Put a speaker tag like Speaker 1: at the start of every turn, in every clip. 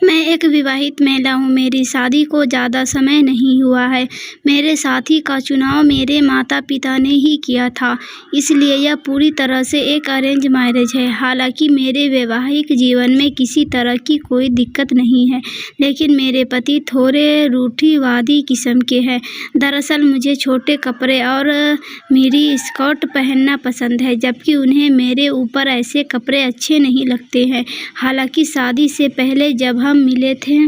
Speaker 1: मैं एक विवाहित महिला हूँ। मेरी शादी को ज़्यादा समय नहीं हुआ है। मेरे साथी का चुनाव मेरे माता पिता ने ही किया था, इसलिए यह पूरी तरह से एक अरेंज मैरिज है। हालांकि मेरे वैवाहिक जीवन में किसी तरह की कोई दिक्कत नहीं है, लेकिन मेरे पति थोड़े रूढ़िवादी किस्म के हैं। दरअसल मुझे छोटे कपड़े और मिनी स्कर्ट पहनना पसंद है, जबकि उन्हें मेरे ऊपर ऐसे कपड़े अच्छे नहीं लगते हैं। हालांकि शादी से पहले जब हम मिले थे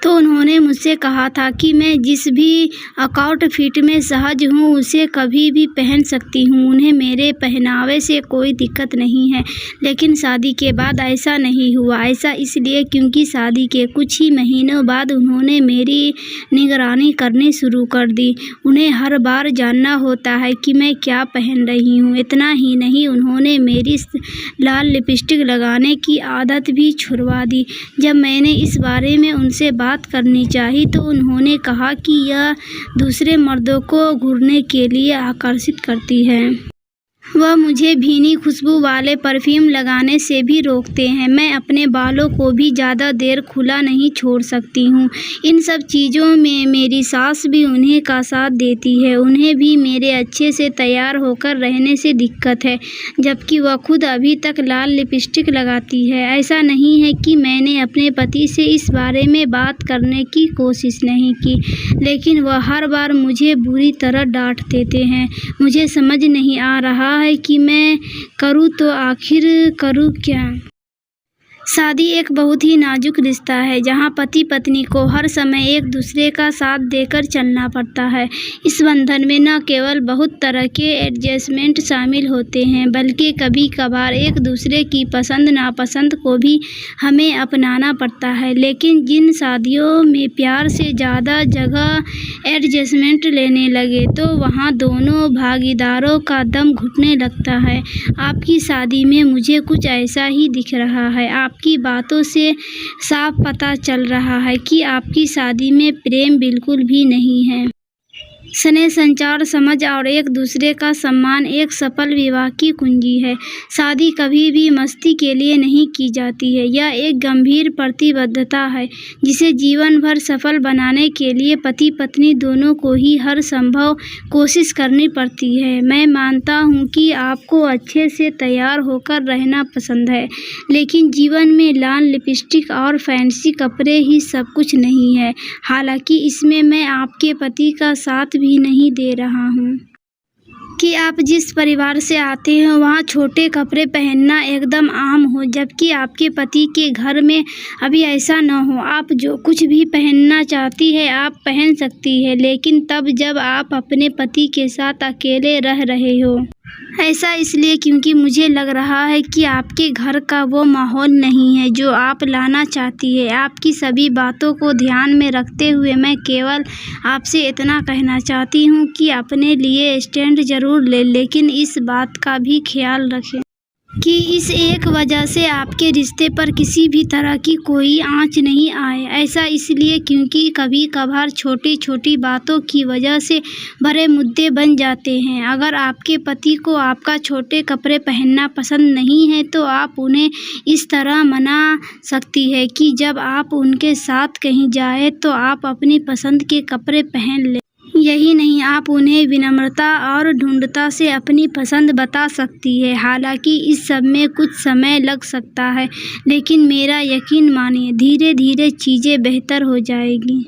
Speaker 1: तो उन्होंने मुझसे कहा था कि मैं जिस भी आउटफिट में सहज हूँ उसे कभी भी पहन सकती हूँ। उन्हें मेरे पहनावे से कोई दिक्कत नहीं है, लेकिन शादी के बाद ऐसा नहीं हुआ। ऐसा इसलिए क्योंकि शादी के कुछ ही महीनों बाद उन्होंने मेरी निगरानी करनी शुरू कर दी। उन्हें हर बार जानना होता है कि मैं क्या पहन रही हूँ। इतना ही नहीं, उन्होंने मेरी लाल लिपस्टिक लगाने की आदत भी छुड़वा दी। जब मैंने इस बारे में उनसे बात करनी चाही तो उन्होंने कहा कि यह दूसरे मर्दों को घूरने के लिए आकर्षित करती है। वह मुझे भीनी खुशबू वाले परफ्यूम लगाने से भी रोकते हैं। मैं अपने बालों को भी ज़्यादा देर खुला नहीं छोड़ सकती हूँ। इन सब चीज़ों में मेरी सास भी उन्हें का साथ देती है। उन्हें भी मेरे अच्छे से तैयार होकर रहने से दिक्कत है, जबकि वह खुद अभी तक लाल लिपस्टिक लगाती है। ऐसा नहीं है कि मैंने अपने पति से इस बारे में बात करने की कोशिश नहीं की, लेकिन वह हर बार मुझे बुरी तरह डांट देते हैं। मुझे समझ नहीं आ रहा है कि मैं करूँ तो आखिर करूँ क्या। शादी एक बहुत ही नाजुक रिश्ता है, जहाँ पति पत्नी को हर समय एक दूसरे का साथ देकर चलना पड़ता है। इस बंधन में न केवल बहुत तरह के एडजस्टमेंट शामिल होते हैं, बल्कि कभी कभार एक दूसरे की पसंद नापसंद को भी हमें अपनाना पड़ता है। लेकिन जिन शादियों में प्यार से ज़्यादा जगह एडजस्टमेंट लेने लगे तो वहाँ दोनों भागीदारों का दम घुटने लगता है। आपकी शादी में मुझे कुछ ऐसा ही दिख रहा है। आपकी बातों से साफ पता चल रहा है कि आपकी शादी में प्रेम बिल्कुल भी नहीं है। स्नेह, संचार, समझ और एक दूसरे का सम्मान एक सफल विवाह की कुंजी है। शादी कभी भी मस्ती के लिए नहीं की जाती है। यह एक गंभीर प्रतिबद्धता है जिसे जीवन भर सफल बनाने के लिए पति पत्नी दोनों को ही हर संभव कोशिश करनी पड़ती है। मैं मानता हूँ कि आपको अच्छे से तैयार होकर रहना पसंद है, लेकिन जीवन में लाल लिपस्टिक और फैंसी कपड़े ही सब कुछ नहीं है। हालांकि इसमें मैं आपके पति का साथ भी नहीं दे रहा हूँ कि आप जिस परिवार से आते हैं वहाँ छोटे कपड़े पहनना एकदम आम हो, जबकि आपके पति के घर में अभी ऐसा न हो। आप जो कुछ भी पहनना चाहती है आप पहन सकती है, लेकिन तब जब आप अपने पति के साथ अकेले रह रहे हो। ऐसा इसलिए क्योंकि मुझे लग रहा है कि आपके घर का वो माहौल नहीं है जो आप लाना चाहती है। आपकी सभी बातों को ध्यान में रखते हुए मैं केवल आपसे इतना कहना चाहती हूँ कि अपने लिए स्टैंड ज़रूर लें, लेकिन इस बात का भी ख्याल रखें कि इस एक वजह से आपके रिश्ते पर किसी भी तरह की कोई आंच नहीं आए। ऐसा इसलिए क्योंकि कभी कभार छोटी छोटी बातों की वजह से बड़े मुद्दे बन जाते हैं। अगर आपके पति को आपका छोटे कपड़े पहनना पसंद नहीं है तो आप उन्हें इस तरह मना सकती है कि जब आप उनके साथ कहीं जाए तो आप अपनी पसंद के कपड़े पहन लें। यही नहीं, आप उन्हें विनम्रता और ढूंढता से अपनी पसंद बता सकती है। हालांकि इस सब में कुछ समय लग सकता है, लेकिन मेरा यकीन मानिए धीरे धीरे चीज़ें बेहतर हो जाएगी।